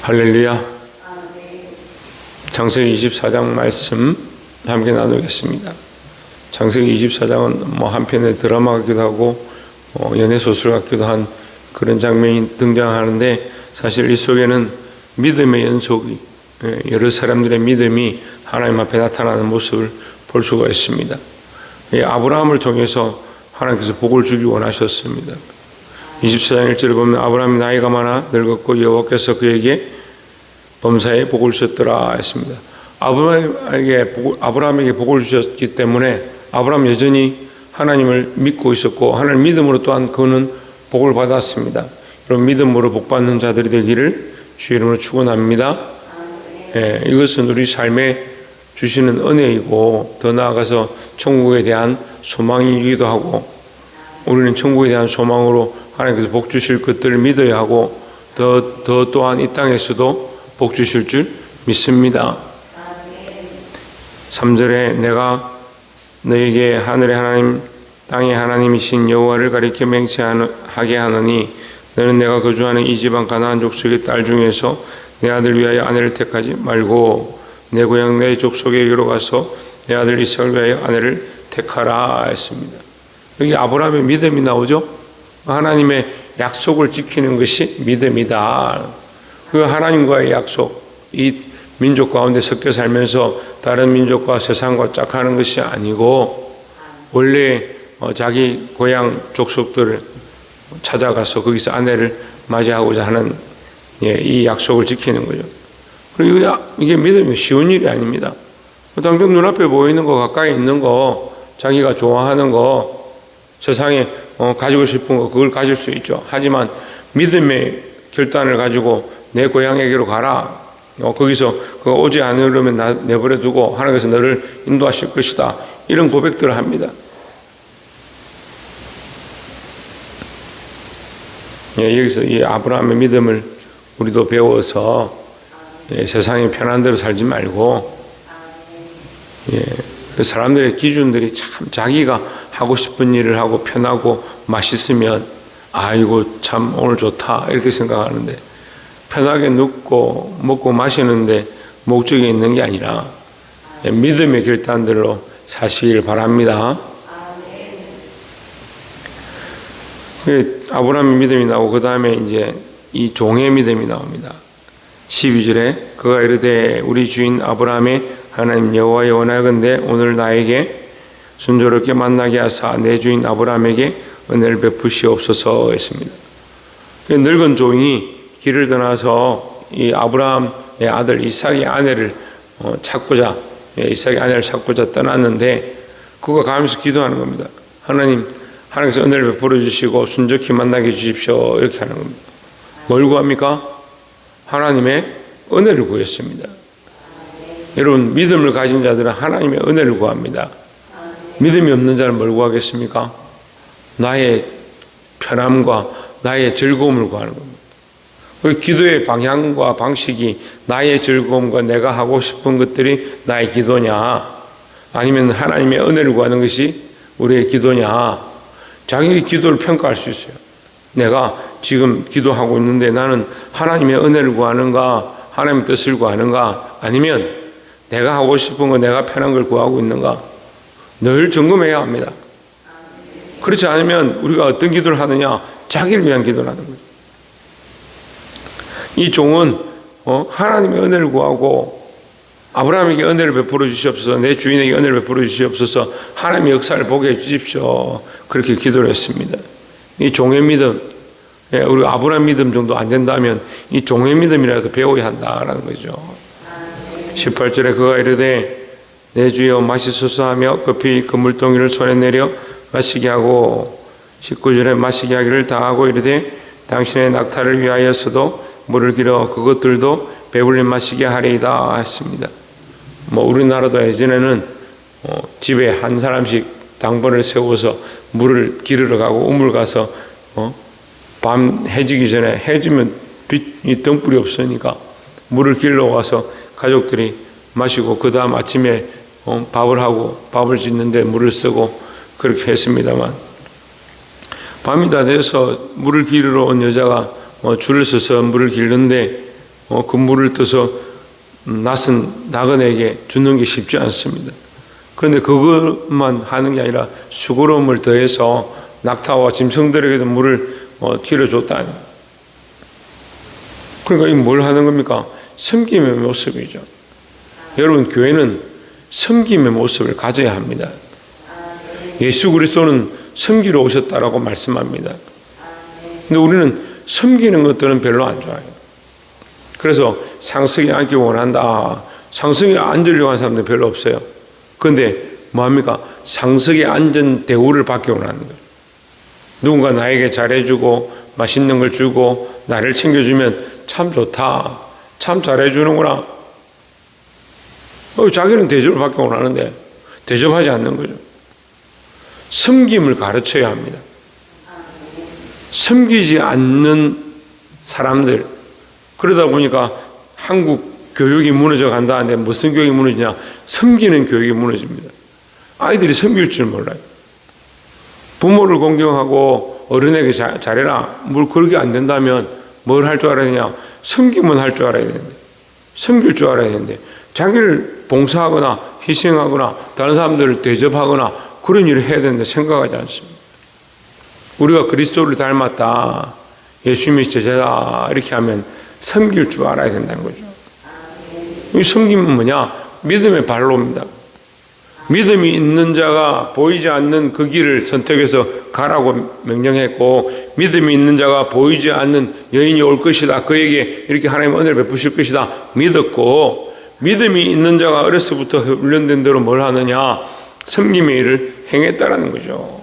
할렐루야. 창세기 24장 말씀 함께 나누겠습니다. 창세기 24장은 한편의 드라마 같기도 하고 연애소설 같기도 한 그런 장면이 등장하는데, 사실 이 속에는 믿음의 연속이, 여러 사람들의 믿음이 하나님 앞에 나타나는 모습을 볼 수가 있습니다. 아브라함을 통해서 하나님께서 복을 주기 원하셨습니다. 24장 1절을 보면 아브라함이 나이가 많아 늙었고 여호와께서 그에게 범사에 복을 주셨더라 했습니다. 아브라함에게 복을 주셨기 때문에 아브라함 여전히 하나님을 믿고 있었고, 하나님 믿음으로 또한 그는 복을 받았습니다. 그런 믿음으로 복받는 자들이 되기를 주의 이름으로 축원합니다. 이것은 우리 삶에 주시는 은혜이고, 더 나아가서 천국에 대한 소망이기도 하고, 우리는 천국에 대한 소망으로 하나님께서 복 주실 것들을 믿어야 하고, 더 또한 이 땅에서도 복 주실 줄 믿습니다. 3절에 내가 너에게 하늘의 하나님 땅의 하나님이신 여호와를 가리켜 맹세하게 하노니 너는 내가 거주하는 이 지방 가나안 족속의 딸 중에서 내 아들 위하여 아내를 택하지 말고 내 고향 내 족속에게로 가서 내 아들 이삭을 위하여 아내를 택하라 했습니다. 여기 아브라함의 믿음이 나오죠. 하나님의 약속을 지키는 것이 믿음이다. 그 하나님과의 약속, 이 민족 가운데 섞여 살면서 다른 민족과 세상과 짝하는 것이 아니고, 원래 자기 고향 족속들을 찾아가서 거기서 아내를 맞이하고자 하는 이 약속을 지키는 거죠. 그리고 이게 믿음이 쉬운 일이 아닙니다. 당장 눈앞에 보이는 거, 가까이 있는 거, 자기가 좋아하는 거, 세상에 가지고 싶은 거, 그걸 가질 수 있죠. 하지만 믿음의 결단을 가지고 내 고향에게로 가라. 거기서 그거 오지 않으려면 내버려 두고 하나님께서 너를 인도하실 것이다. 이런 고백들을 합니다. 여기서 이 아브라함의 믿음을 우리도 배워서 세상에 편한 대로 살지 말고, 그 사람들의 기준들이 참 자기가 하고 싶은 일을 하고 편하고 맛있으면 아이고 참 오늘 좋다 이렇게 생각하는데, 편하게 눕고 먹고 마시는데 목적이 있는 게 아니라 믿음의 결단들로 사시길 바랍니다. 아브라함의 믿음이 나오고 그 다음에 이제 이 종의 믿음이 나옵니다. 12절에 그가 이르되 우리 주인 아브라함의 하나님 여호와의 원하건대 오늘 나에게 순조롭게 만나게 하사 내 주인 아브라함에게 은혜를 베푸시옵소서 했습니다. 늙은 종이 길을 떠나서 이 아브라함의 아들 이삭의 아내를 찾고자, 이삭의 아내를 찾고자 떠났는데, 그가 가면서 기도하는 겁니다. 하나님께서 은혜를 베풀어 주시고 순적히 만나게 해주십시오 이렇게 하는 겁니다. 뭘 구합니까? 하나님의 은혜를 구했습니다. 여러분, 믿음을 가진 자들은 하나님의 은혜를 구합니다. 믿음이 없는 자는 뭘 구하겠습니까? 나의 편함과 나의 즐거움을 구하는 겁니다. 그 기도의 방향과 방식이 나의 즐거움과 내가 하고 싶은 것들이 나의 기도냐, 아니면 하나님의 은혜를 구하는 것이 우리의 기도냐. 자기 기도를 평가할 수 있어요. 내가 지금 기도하고 있는데 나는 하나님의 은혜를 구하는가, 하나님의 뜻을 구하는가, 아니면 내가 하고 싶은 거, 내가 편한 걸 구하고 있는가, 늘 점검해야 합니다. 그렇지 않으면 우리가 어떤 기도를 하느냐, 자기를 위한 기도를 하는 거죠. 이 종은 하나님의 은혜를 구하고 아브라함에게 은혜를 베풀어 주시옵소서, 내 주인에게 은혜를 베풀어 주시옵소서, 하나님의 역사를 보게 해 주십시오 그렇게 기도를 했습니다. 이 종의 믿음, 우리가 아브라함 믿음 정도 안 된다면 이 종의 믿음이라도 배워야 한다라는 거죠. 18절에 그가 이르되 내 주여 마시소서 하며 급히 그 물동이를 손에 내려 마시게 하고, 19절에 마시게 하기를 다하고 이르되 당신의 낙타를 위하여서도 물을 길어 그것들도 배불리 마시게 하리이다 했습니다. 우리나라도 예전에는 집에 한 사람씩 당번을 세워서 물을 기르러 가고 우물 가서 밤 해지기 전에, 해지면 빛이 등불이 없으니까 물을 길러 가서 가족들이 마시고 그 다음 아침에 밥을 하고 밥을 짓는데 물을 쓰고 그렇게 했습니다만, 밤이 다 돼서 물을 기르러 온 여자가 줄을 서서 물을 기르는데 그 물을 떠서 낯선 나그네에게 주는 게 쉽지 않습니다. 그런데 그것만 하는 게 아니라 수고로움을 더해서 낙타와 짐승들에게도 물을 길어줬다니. 그러니까 이게 뭘 하는 겁니까? 섬김의 모습이죠. 여러분, 교회는 섬김의 모습을 가져야 합니다. 예수 그리스도는 섬기러 오셨다라고 말씀합니다. 근데 우리는 섬기는 것들은 별로 안 좋아해요. 그래서 상석에 앉기 원한다. 상석에 앉으려고 하는 사람들 별로 없어요. 그런데 뭐합니까? 상석에 앉은 대우를 받기 원하는 거예요. 누군가 나에게 잘해주고 맛있는 걸 주고 나를 챙겨주면 참 좋다. 참 잘해주는구나. 자기는 대접을 받기 원하는데 대접하지 않는 거죠. 섬김을 가르쳐야 합니다. 섬기지 않는 사람들, 그러다 보니까 한국 교육이 무너져 간다는데 무슨 교육이 무너지냐? 섬기는 교육이 무너집니다. 아이들이 섬길 줄 몰라요. 부모를 공경하고 어른에게 잘해라. 뭘 그렇게 안 된다면 뭘 할 줄 알아야 되냐? 섬김은 할 줄 알아야 되는데, 섬길 줄 알아야 되는데, 자기를 봉사하거나 희생하거나 다른 사람들을 대접하거나 그런 일을 해야 되는데 생각하지 않습니다. 우리가 그리스도를 닮았다, 예수님의 제자다 이렇게 하면 섬길 줄 알아야 된다는 거죠. 이 섬김은 뭐냐? 믿음의 발로입니다. 믿음이 있는 자가 보이지 않는 그 길을 선택해서 가라고 명령했고, 믿음이 있는 자가 보이지 않는 여인이 올 것이다, 그에게 이렇게 하나님 은혜를 베푸실 것이다 믿었고, 믿음이 있는 자가 어렸을부터 훈련된 대로 뭘 하느냐? 섬김의 일을 행했다라는 거죠.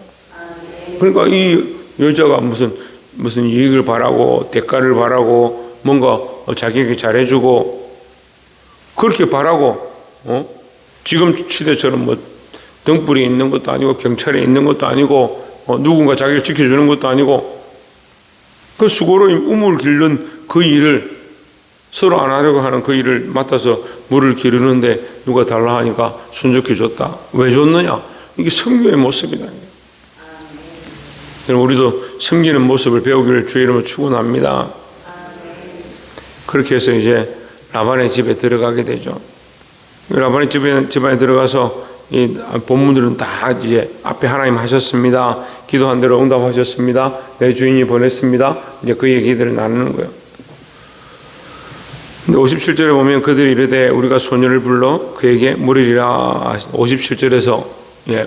그러니까 이 여자가 무슨 이익을 바라고 대가를 바라고 뭔가 자기에게 잘해주고 그렇게 바라고 지금 시대처럼 뭐 등불이 있는 것도 아니고 경찰이 있는 것도 아니고 누군가 자기를 지켜주는 것도 아니고 그 수고로운 우물 기른 그 일을 서로 안 하려고 하는 그 일을 맡아서 물을 기르는데 누가 달라 하니까 순적해 줬다. 왜 줬느냐? 이게 섬김의 모습이다. 우리도 섬기는 모습을 배우기를 주의 이름으로 축원합니다. 그렇게 해서 이제 라반의 집에 들어가게 되죠. 라반의 집안에 들어가서 이 본문들은 다 이제 앞에 하나님 하셨습니다. 기도한 대로 응답하셨습니다. 내 주인이 보냈습니다. 이제 그 얘기들을 나누는 거예요. 근데 57절에 보면 그들이 이르되 우리가 소녀를 불러 그에게 물으리라. 57절에서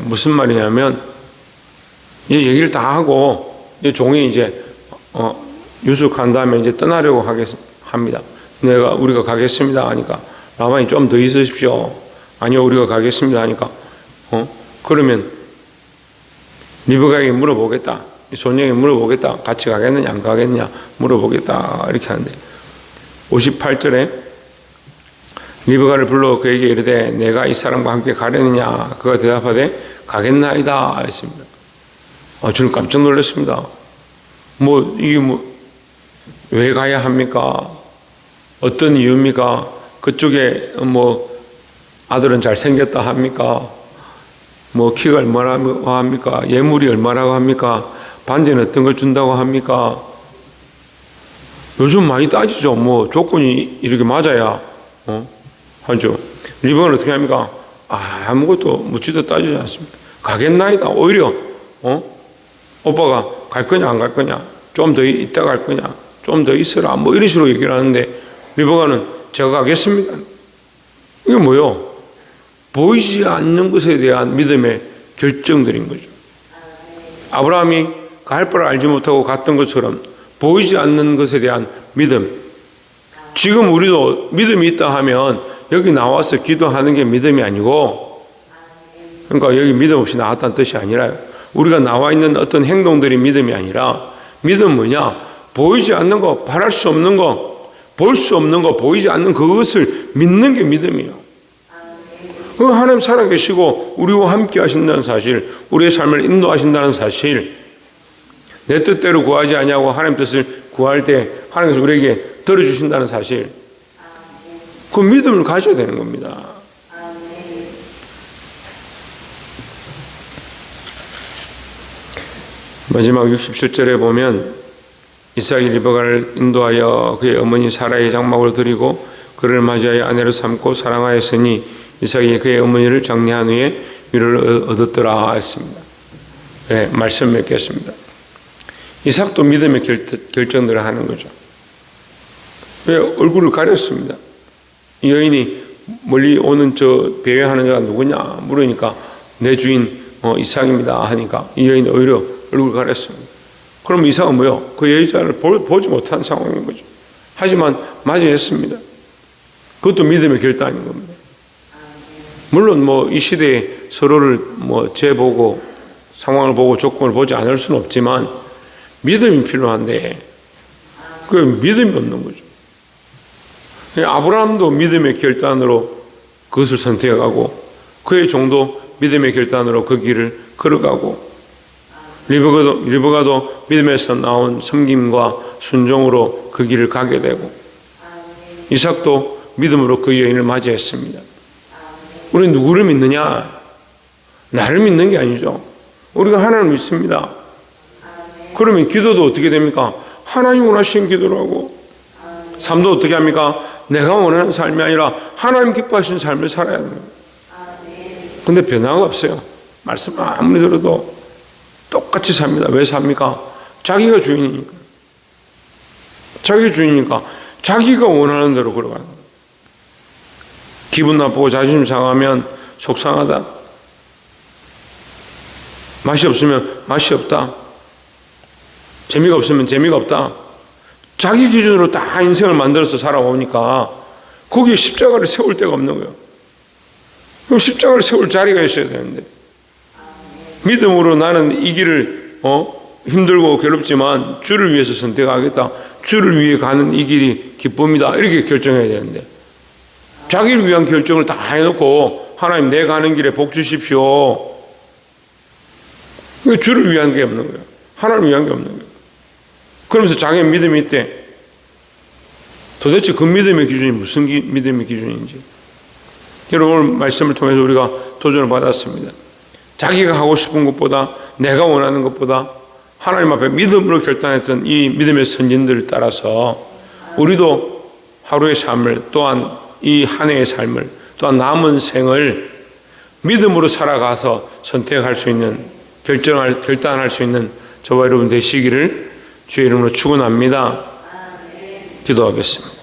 무슨 말이냐면 이제 얘기를 다 하고 이제 종이 이제 유숙한 다음에 이제 떠나려고 합니다. 우리가 가겠습니다 하니까 라반이 좀 더 있으십시오. 아니요, 우리가 가겠습니다 하니까 그러면 리브가에게 물어보겠다. 이 소녀에게 물어보겠다. 같이 가겠느냐 안 가겠느냐 물어보겠다 이렇게 하는데 58절에 리브가를 불러 그에게 이르되 내가 이 사람과 함께 가려느냐? 그가 대답하되 가겠나이다 했습니다. 저는 깜짝 놀랐습니다. 왜 가야 합니까? 어떤 이유입니까? 그쪽에 아들은 잘생겼다 합니까? 키가 얼마나 합니까? 예물이 얼마라고 합니까? 반지는 어떤 걸 준다고 합니까? 요즘 많이 따지죠. 조건이 이렇게 맞아야 하죠. 리브가는 어떻게 합니까? 아무것도 묻지도 따지지 않습니다. 가겠나이다. 오히려 오빠가 갈 거냐 안 갈 거냐, 좀 더 있다 갈 거냐, 좀 더 있어라, 이런 식으로 얘기를 하는데 리브가는 제가 가겠습니다. 이게 뭐요? 보이지 않는 것에 대한 믿음의 결정들인 거죠. 아브라함이 갈 바를 알지 못하고 갔던 것처럼 보이지 않는 것에 대한 믿음. 지금 우리도 믿음이 있다 하면 여기 나와서 기도하는 게 믿음이 아니고, 그러니까 여기 믿음 없이 나왔다는 뜻이 아니라요. 우리가 나와 있는 어떤 행동들이 믿음이 아니라, 믿음은 뭐냐? 보이지 않는 거, 바랄 수 없는 거, 볼 수 없는 거, 보이지 않는 그것을 믿는 게 믿음이에요. 하나님 살아계시고 우리와 함께 하신다는 사실, 우리의 삶을 인도하신다는 사실, 내 뜻대로 구하지 아니하고 하나님 뜻을 구할 때 하나님께서 우리에게 들어주신다는 사실, 그 믿음을 가져야 되는 겁니다. 마지막 67절에 보면 이삭이 리브가를 인도하여 그의 어머니 사라의 장막으로 드리고 그를 맞이하여 아내로 삼고 사랑하였으니 이삭이 그의 어머니를 장례한 후에 위로를 얻었더라 했습니다. 네, 말씀 맺겠습니다. 이삭도 믿음의 결정들을 하는 거죠. 왜 얼굴을 가렸습니다. 이 여인이 멀리 오는 저 배회하는 자가 누구냐 물으니까 내 주인 이삭입니다 하니까 이 여인이 오히려 얼굴을 가렸습니다. 그럼 이삭은 뭐요? 그 여자를 보지 못한 상황인 거죠. 하지만 맞이했습니다. 그것도 믿음의 결단인 겁니다. 물론 이 시대에 서로를 재보고 상황을 보고 조건을 보지 않을 수는 없지만 믿음이 필요한데 그 믿음이 없는 거죠. 아브라함도 믿음의 결단으로 그것을 선택하고 그의 종도 믿음의 결단으로 그 길을 걸어가고 리브가도 믿음에서 나온 섬김과 순종으로 그 길을 가게 되고 이삭도 믿음으로 그 여인을 맞이했습니다. 우리는 누구를 믿느냐? 나를 믿는 게 아니죠. 우리가 하나님을 믿습니다. 그러면 기도도 어떻게 됩니까? 하나님 원하시는 기도를 하고 삶도 어떻게 합니까? 내가 원하는 삶이 아니라 하나님 기뻐하시는 삶을 살아야 합니다. 근데 변화가 없어요. 말씀 아무리 들어도 똑같이 삽니다. 왜 삽니까? 자기가 주인이니까. 자기가 주인이니까 자기가 원하는 대로 걸어가는 거예요. 기분 나쁘고 자존심 상하면 속상하다. 맛이 없으면 맛이 없다. 재미가 없으면 재미가 없다. 자기 기준으로 다 인생을 만들어서 살아오니까 거기에 십자가를 세울 데가 없는 거예요. 그럼 십자가를 세울 자리가 있어야 되는데 믿음으로 나는 이 길을 힘들고 괴롭지만 주를 위해서 선택하겠다. 주를 위해 가는 이 길이 기쁨이다. 이렇게 결정해야 되는데 자기를 위한 결정을 다 해놓고 하나님 내 가는 길에 복 주십시오. 주를 위한 게 없는 거예요. 하나님을 위한 게 없는 거예요. 그러면서 자기 믿음이 있대. 도대체 그 믿음의 기준이 무슨 믿음의 기준인지 여러분 오늘 말씀을 통해서 우리가 도전을 받았습니다. 자기가 하고 싶은 것보다 내가 원하는 것보다 하나님 앞에 믿음으로 결단했던 이 믿음의 선진들을 따라서 우리도 하루의 삶을 또한 이 한 해의 삶을 또한 남은 생을 믿음으로 살아가서 선택할 수 있는 결단할 수 있는 저와 여러분 되시기를 주의 이름으로 축원합니다. 기도하겠습니다.